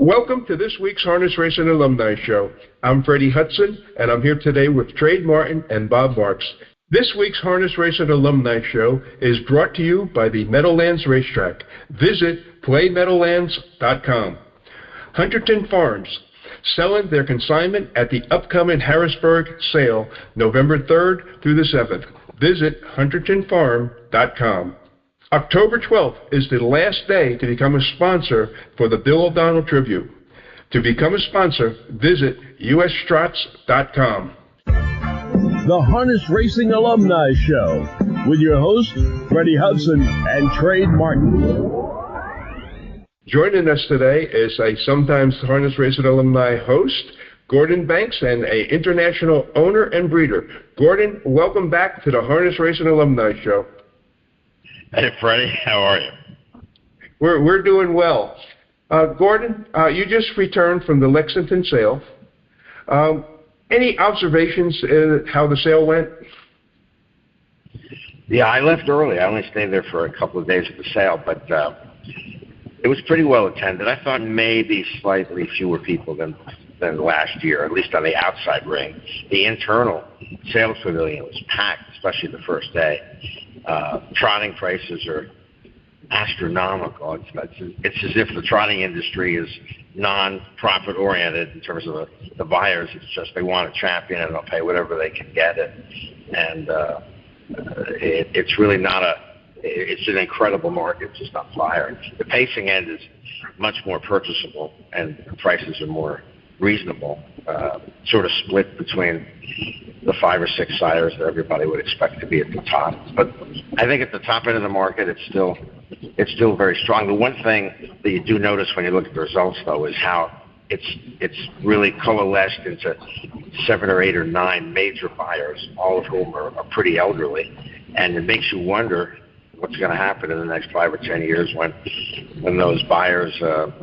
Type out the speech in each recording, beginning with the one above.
Welcome to this week's Harness Racing Alumni Show. I'm Freddie Hudson, and I'm here today with Trade Martin and Bob Marks. This week's Harness Racing Alumni Show is brought to you by the Meadowlands Racetrack. Visit playmeadowlands.com. Hunterton Farms, selling their consignment at the upcoming Harrisburg sale, November 3rd through the 7th. Visit huntertonfarm.com. October 12th is the last day to become a sponsor for the Bill O'Donnell Tribute. To become a sponsor, visit ustrots.com. The Harness Racing Alumni Show with your hosts, Freddie Hudson and Trade Martin. Joining us today is a sometimes Harness Racing Alumni host, Gordon Banks, and an international owner and breeder. Gordon, welcome back to the Harness Racing Alumni Show. Hey, Freddie, how are you? We're doing well. Gordon, you just returned from the Lexington sale. Any observations how the sale went? Yeah, I left early. I only stayed there for a couple of days at the sale, but it was pretty well attended. I thought maybe slightly fewer people than last year, at least on the outside ring. The internal sales pavilion was packed, especially the first day. Trotting prices are astronomical. It's as if the trotting industry is non-profit oriented in terms of the buyers. It's just they want a champion and they'll pay whatever they can get it. And it's really not it's an incredible market, just on fire. The pacing end is much more purchasable and the prices are more reasonable, sort of split between the 5 or 6 sires that everybody would expect to be at the top. But I think at the top end of the market, it's still very strong. The one thing that you do notice when you look at the results, though, is how it's really coalesced into 7 or 8 or 9 major buyers, all of whom are pretty elderly, and it makes you wonder what's going to happen in the next 5 or 10 years when those buyers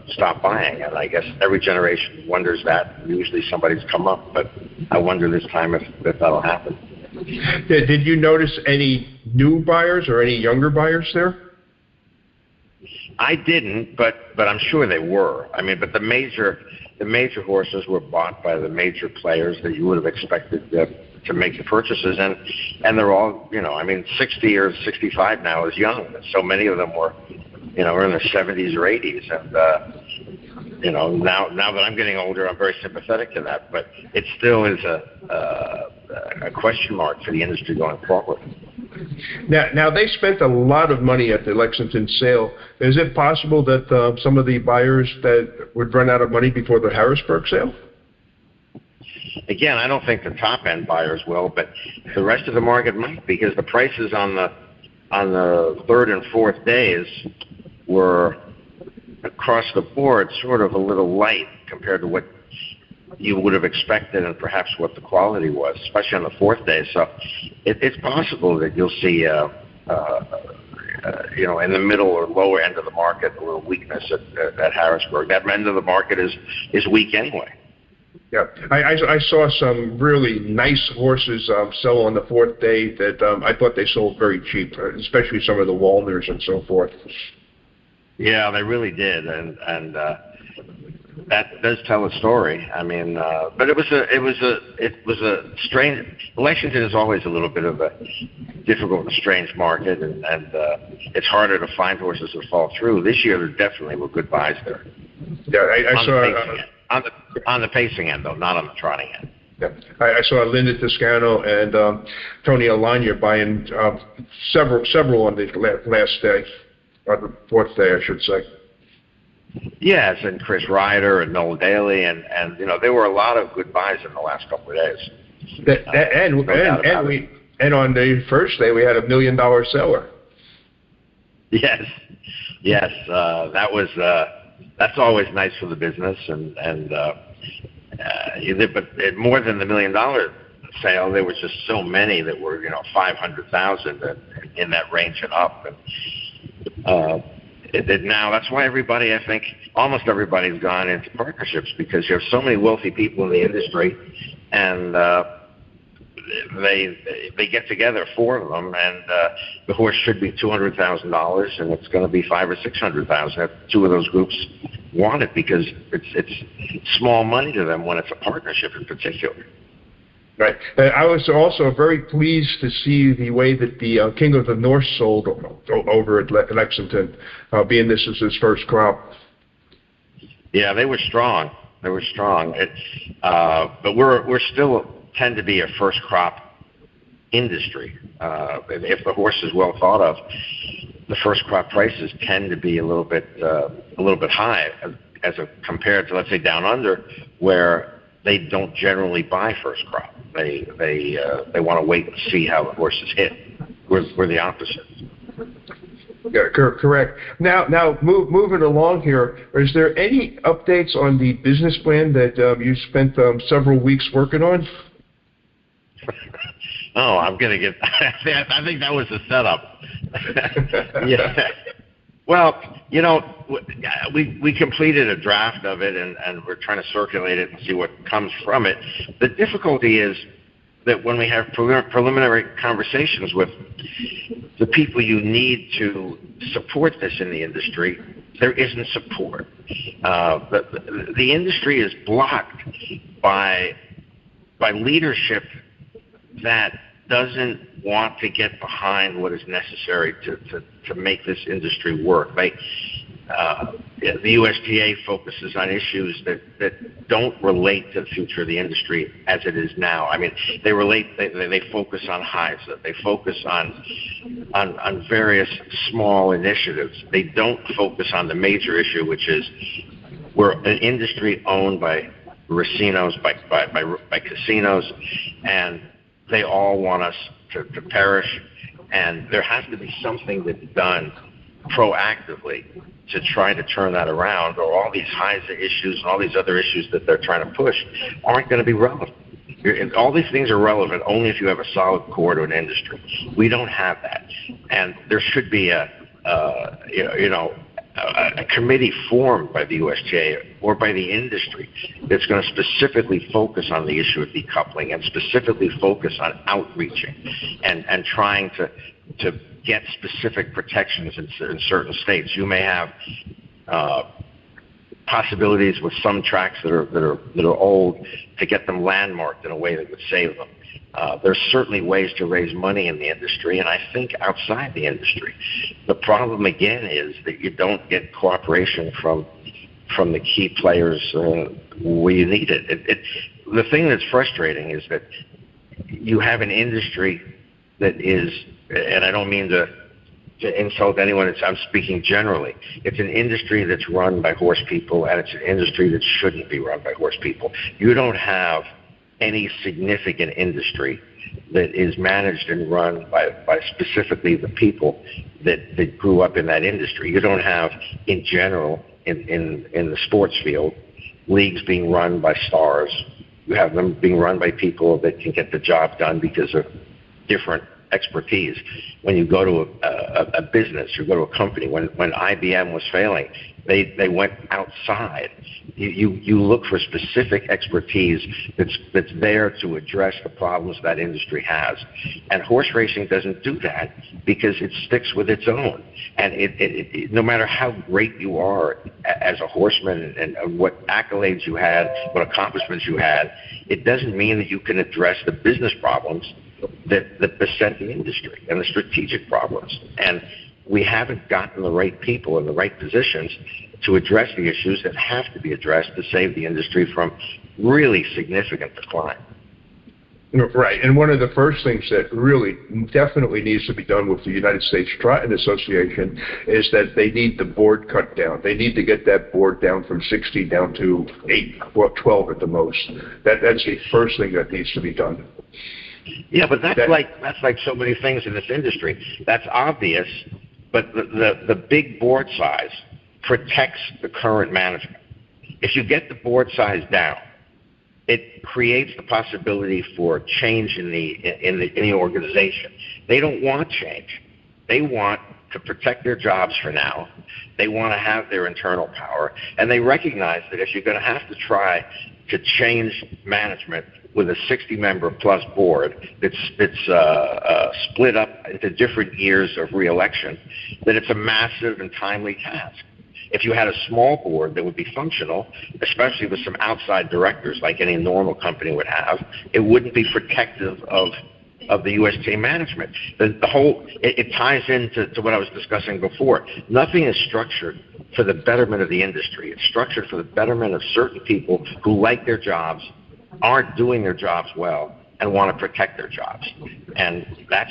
stop buying. And I guess every generation wonders that. Usually somebody's come up, but I wonder this time if that'll happen. Did you notice any new buyers or any younger buyers there? I didn't, but I'm sure they were. I mean, but the major horses were bought by the major players that you would have expected to make the purchases, and they're all, 60 or 65 now is young. So many of them were in their 70s or 80s, and now that I'm getting older, I'm very sympathetic to that. But it still is a question mark for the industry going forward. Now they spent a lot of money at the Lexington sale. Is it possible that some of the buyers that would run out of money before the Harrisburg sale? Again, I don't think the top end buyers will, but the rest of the market might, because the prices on the 3rd and 4th days were across the board sort of a little light compared to what you would have expected and perhaps what the quality was, especially on the 4th day. So it's possible that you'll see, in the middle or lower end of the market, a little weakness at Harrisburg. That end of the market is weak anyway. Yeah, I saw some really nice horses sell on the 4th day that I thought they sold very cheap, especially some of the Walners and so forth. Yeah, they really did, and that does tell a story. I mean, but it was a strange. Lexington is always a little bit of a difficult and strange market, and it's harder to find horses that fall through. This year, there definitely were good buys there. Yeah, I saw. On the pacing end, though, not on the trotting end. Yeah, I saw Linda Toscano and Tony Alagna buying several on the last day, or the 4th day, I should say. Yes, and Chris Ryder and Noel Daly, and there were a lot of good buys in the last couple of days. And on the first day we had $1 million seller. Yes, that was. That's always nice for the business, but more than the $1 million sale, there was just so many that were 500,000 in that range and up, and now that's why everybody, I think, almost everybody's gone into partnerships, because you have so many wealthy people in the industry, and they get together, 4 of them, and the horse should be $200,000, and it's going to be $500,000 or $600,000. 2 of those groups want it because it's small money to them when it's a partnership in particular. Right. I was also very pleased to see the way that the King of the North sold over at Lexington, being this is his first crop. Yeah, they were strong. They were strong. But we're still tend to be a first crop industry. If the horse is well thought of, the first crop prices tend to be a little bit high as compared to, let's say, down under, where they don't generally buy first crop. They want to wait and see how the horse is hit. We're the opposite. Yeah, correct. Now moving along here, is there any updates on the business plan that you spent several weeks working on? Oh, I'm going to get... I think that was the setup. Yeah. Well, you know, we completed a draft of it, and we're trying to circulate it and see what comes from it. The difficulty is that when we have preliminary conversations with the people you need to support this in the industry, there isn't support. The industry is blocked by leadership that doesn't want to get behind what is necessary to make this industry work. The USTA focuses on issues that don't relate to the future of the industry as it is now. I mean, they focus on HISA. They focus on various small initiatives. They don't focus on the major issue, which is we're an industry owned by racinos, by casinos, and they all want us to perish. And there has to be something that's done proactively to try to turn that around, or all these HISA issues and all these other issues that they're trying to push aren't going to be relevant. All these things are relevant only if you have a solid core to an industry. We don't have that, and there should be a committee formed by the USTA or by the industry that's going to specifically focus on the issue of decoupling and specifically focus on outreaching and trying to get specific protections in certain states. You may have possibilities with some tracks that are old to get them landmarked in a way that would save them. There's certainly ways to raise money in the industry, and I think outside the industry. The problem again is that you don't get cooperation from the key players where you need it. The thing that's frustrating is that you have an industry that is, and I don't mean to insult anyone, I'm speaking generally. It's an industry that's run by horse people, and it's an industry that shouldn't be run by horse people. You don't have any significant industry that is managed and run by specifically the people that grew up in that industry. You don't have, in general, in the sports field, leagues being run by stars. You have them being run by people that can get the job done because of different expertise. When you go to a business, you go to a company, when IBM was failing, they went outside. You look for specific expertise that's there to address the problems that industry has. And horse racing doesn't do that because it sticks with its own. And it no matter how great you are as a horseman and what accolades you had, what accomplishments you had, it doesn't mean that you can address the business problems that beset the industry and the strategic problems. And we haven't gotten the right people in the right positions to address the issues that have to be addressed to save the industry from really significant decline. Right, and one of the first things that really definitely needs to be done with the United States Trotting Association is that they need the board cut down. They need to get that board down from 60 down to 8 or 12 at the most. That's the first thing that needs to be done. Yeah, but that's like so many things in this industry. That's obvious, but the big board size protects the current management. If you get the board size down, it creates the possibility for change in the organization. They don't want change. They want to protect their jobs for now. They want to have their internal power, and they recognize that if you're going to have to try to change management with a 60-member plus board that's split up into different years of re-election, that it's a massive and timely task. If you had a small board that would be functional, especially with some outside directors like any normal company would have, it wouldn't be protective of the USTA management. It ties into what I was discussing before. Nothing is structured for the betterment of the industry. It's structured for the betterment of certain people who like their jobs, aren't doing their jobs well, and want to protect their jobs. And that's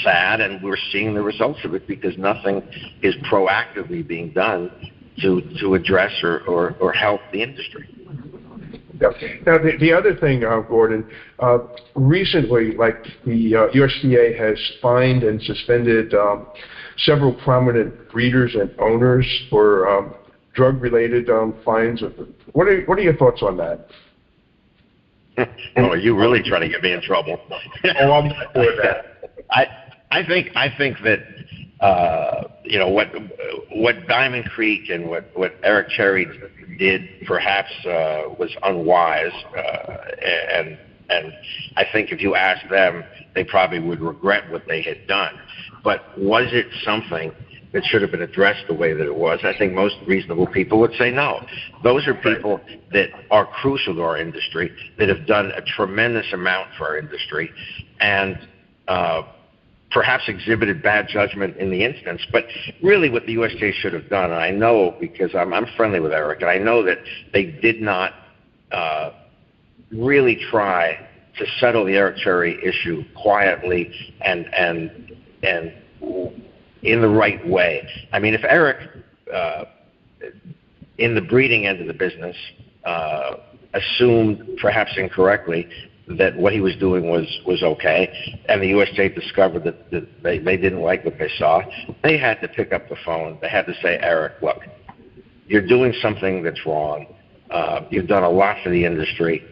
sad, and we're seeing the results of it because nothing is proactively being done to address or help the industry. Yeah. Now, the other thing, Gordon, recently, like the USDA has fined and suspended several prominent breeders and owners for drug-related fines. What are your thoughts on that? Oh, you really trying to get me in trouble? Oh, I'm not for that. I think that what Diamond Creek and what Eric Cherry did perhaps was unwise, and I think if you ask them, they probably would regret what they had done. But was it something that should have been addressed the way that it was? I think most reasonable people would say no. Those are people that are crucial to our industry, that have done a tremendous amount for our industry, and perhaps exhibited bad judgment in the instance. But really what the USDA should have done, and I know because I'm friendly with Eric, and I know that they did not really try to settle the Eric Cherry issue quietly and in the right way. I mean, if Eric, in the breeding end of the business, assumed, perhaps incorrectly, that what he was doing was okay, and the USDA discovered that they didn't like what they saw, they had to pick up the phone. They had to say, Eric, look, you're doing something that's wrong. You've done a lot for the industry.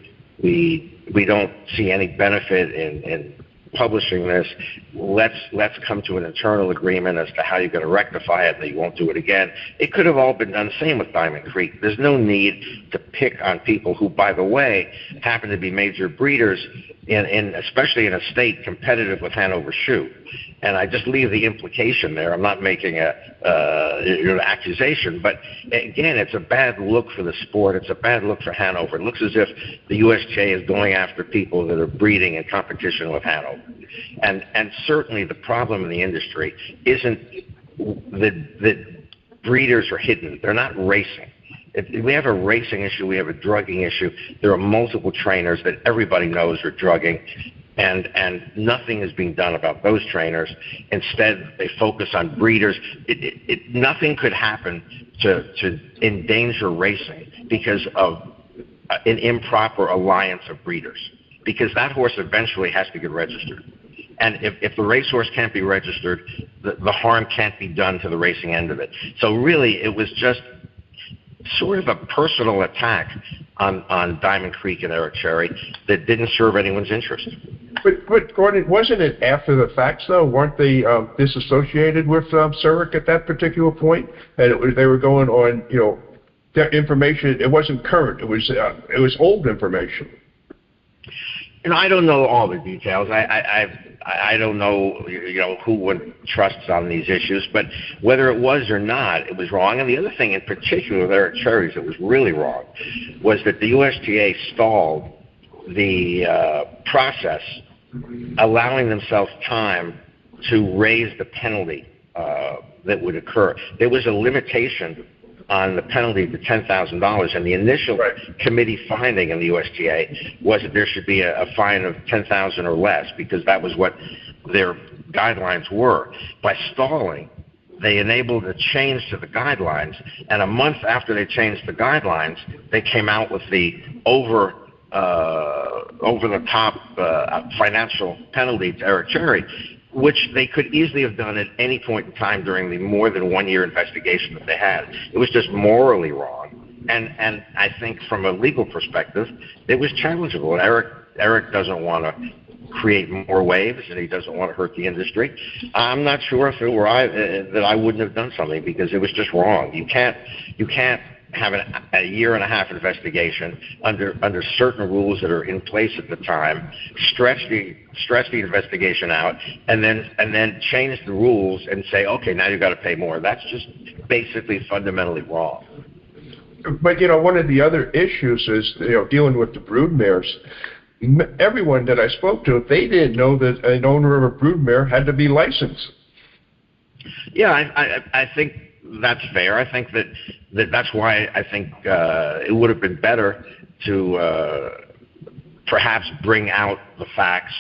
We don't see any benefit in publishing this. Let's come to an internal agreement as to how you're going to rectify it, and that you won't do it again. It could have all been done. Same with Diamond Creek. There's no need to pick on people who, by the way, happen to be major breeders especially in a state competitive with Hanover Shoe. And I just leave the implication there. I'm not making an accusation, but again, it's a bad look for the sport. It's a bad look for Hanover. It looks as if the USGA is going after people that are breeding in competition with Hanover. And certainly the problem in the industry isn't that breeders are hidden. They're not racing. If we have a racing issue, we have a drugging issue. There are multiple trainers that everybody knows are drugging, and nothing is being done about those trainers. Instead, they focus on breeders. Nothing could happen to endanger racing because of an improper alliance of breeders, because that horse eventually has to get registered. And if the racehorse can't be registered, the harm can't be done to the racing end of it. So really, it was just sort of a personal attack on Diamond Creek and Eric Cherry that didn't serve anyone's interest. But Gordon, wasn't it after the facts, though? Weren't they disassociated with Zurich at that particular point? And they were going on, their information. It wasn't current. It was old information. I don't know all the details. I don't know, who one trusts on these issues, but whether it was or not, it was wrong. And the other thing in particular with Eric Cherry's that was really wrong was that the USGA stalled the process, allowing themselves time to raise the penalty that would occur. There was a limitation on the penalty to $10,000, and the initial committee finding in the USGA was that there should be a fine of $10,000 or less, because that was what their guidelines were. By stalling, they enabled a change to the guidelines, and a month after they changed the guidelines, they came out with the over-the-top financial penalty to Eric Cherry, which they could easily have done at any point in time during the more than 1 year investigation that they had. It was just morally wrong. And I think from a legal perspective, it was challengeable. Eric doesn't want to create more waves, and he doesn't want to hurt the industry. I'm not sure if it were that I wouldn't have done something, because it was just wrong. You can't have a year and a half investigation under certain rules that are in place at the time, stretch the investigation out, and then change the rules and say, okay, now you've got to pay more. That's just basically fundamentally wrong. But, one of the other issues is, dealing with the broodmares. Everyone that I spoke to, they didn't know that an owner of a broodmare had to be licensed. Yeah, I think that's fair. I think that's why I think it would have been better to perhaps bring out the facts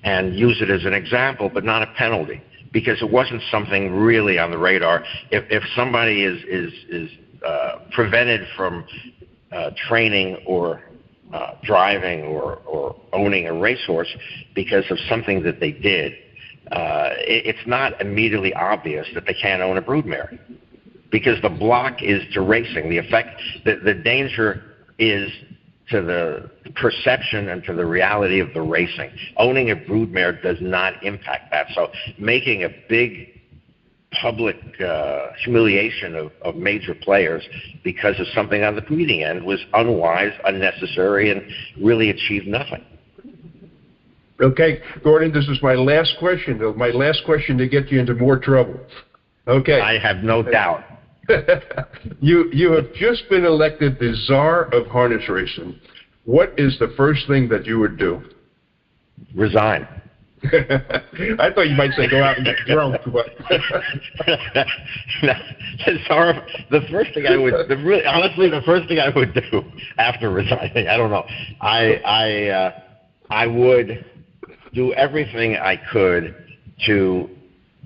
and use it as an example, but not a penalty, because it wasn't something really on the radar. If somebody is prevented from training or driving or owning a racehorse because of something that they did, it's not immediately obvious that they can't own a broodmare, because the block is to racing. The danger is to the perception and to the reality of the racing. Owning a broodmare does not impact that. So making a big public humiliation of major players because of something on the breeding end was unwise, unnecessary, and really achieved nothing. Okay, Gordon, this is my last question, though. My last question to get you into more trouble. Okay. I have no doubt. You have just been elected the Czar of harness racing. What is the first thing that you would do? Resign. I thought you might say go out and get drunk. But the first thing I would, honestly, the first thing I would do after resigning, I don't know. I would do everything I could to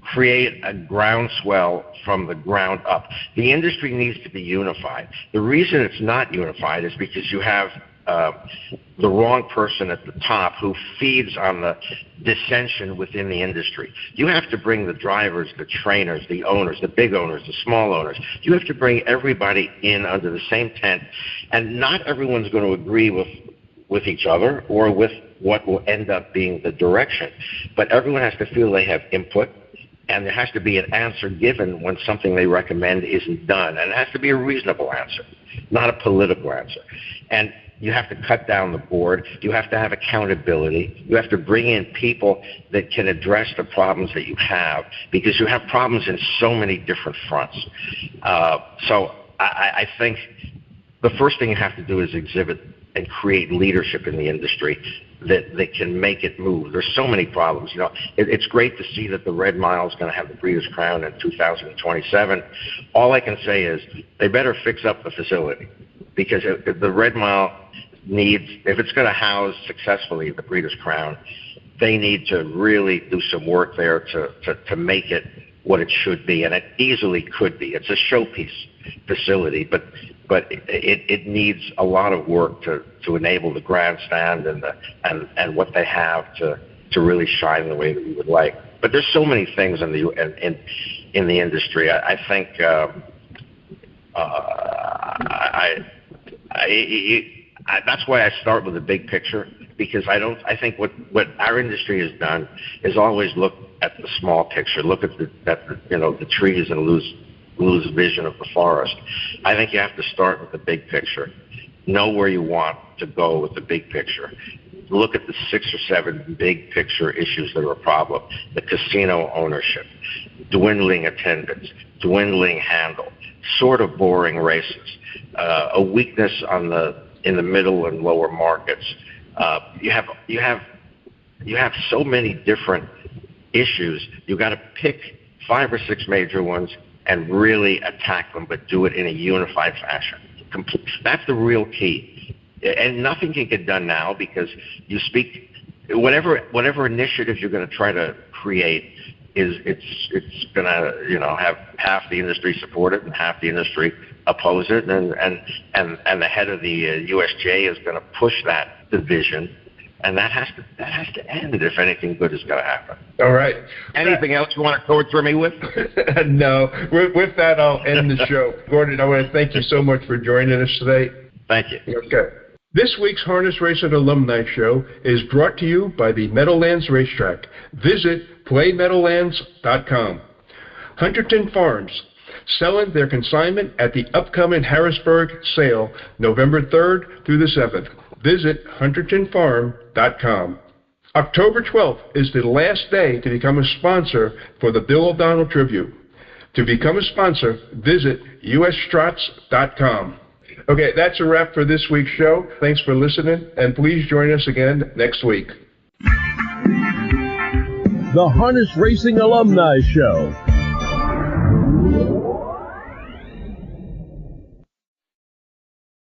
create a groundswell from the ground up. The industry needs to be unified. The reason it's not unified is because you have the wrong person at the top who feeds on the dissension within the industry. You have to bring the drivers, the trainers, the owners, the big owners, the small owners. You have to bring everybody in under the same tent, and not everyone's going to agree with each other or with what will end up being the direction. But everyone has to feel they have input, and there has to be an answer given when something they recommend isn't done. And it has to be a reasonable answer, not a political answer. And you have to cut down the board. You have to have accountability. You have to bring in people that can address the problems that you have, because you have problems in so many different fronts. So I think the first thing you have to do is exhibit and create leadership in the industry that can make it move. There's so many problems. It's great to see that the Red Mile is going to have the Breeders' Crown in 2027. All I can say is they better fix up the facility, because if the Red Mile needs, if it's going to house successfully the Breeders' Crown, they need to really do some work there to make it what it should be, and it easily could be. It's a showpiece facility, but it needs a lot of work to enable the grandstand and what they have to really shine the way that we would like. But there's so many things in the industry. I think that's why I start with the big picture, because I think what our industry has done is always look at the small picture, look at the trees and lose vision of the forest. I think you have to start with the big picture. Know where you want to go with the big picture. Look at the 6 or 7 big picture issues that are a problem. The casino ownership, dwindling attendance, dwindling handle, sort of boring races, a weakness in the middle and lower markets. You have so many different issues. You've got to pick 5 or 6 major ones and really attack them, but do it in a unified fashion. That's the real key. And nothing can get done now, because you speak, whatever initiative you're going to try to create, it's going to have half the industry support it and half the industry oppose it, and the head of the USJ is going to push that division. And that has to end if anything good is going to happen. All right. Anything else you want to torture me with? No. With that, I'll end the show. Gordon, I want to thank you so much for joining us today. Thank you. Okay. This week's Harness Racing Alumni Show is brought to you by the Meadowlands Racetrack. Visit playmeadowlands.com. Hunterton Farms. selling their consignment at the upcoming Harrisburg sale, November 3rd through the 7th. Visit HuntertonFarm.com. October 12th is the last day to become a sponsor for the Bill O'Donnell Tribute. To become a sponsor, visit ustrots.com. Okay, that's a wrap for this week's show. Thanks for listening, and please join us again next week. The Harness Racing Alumni Show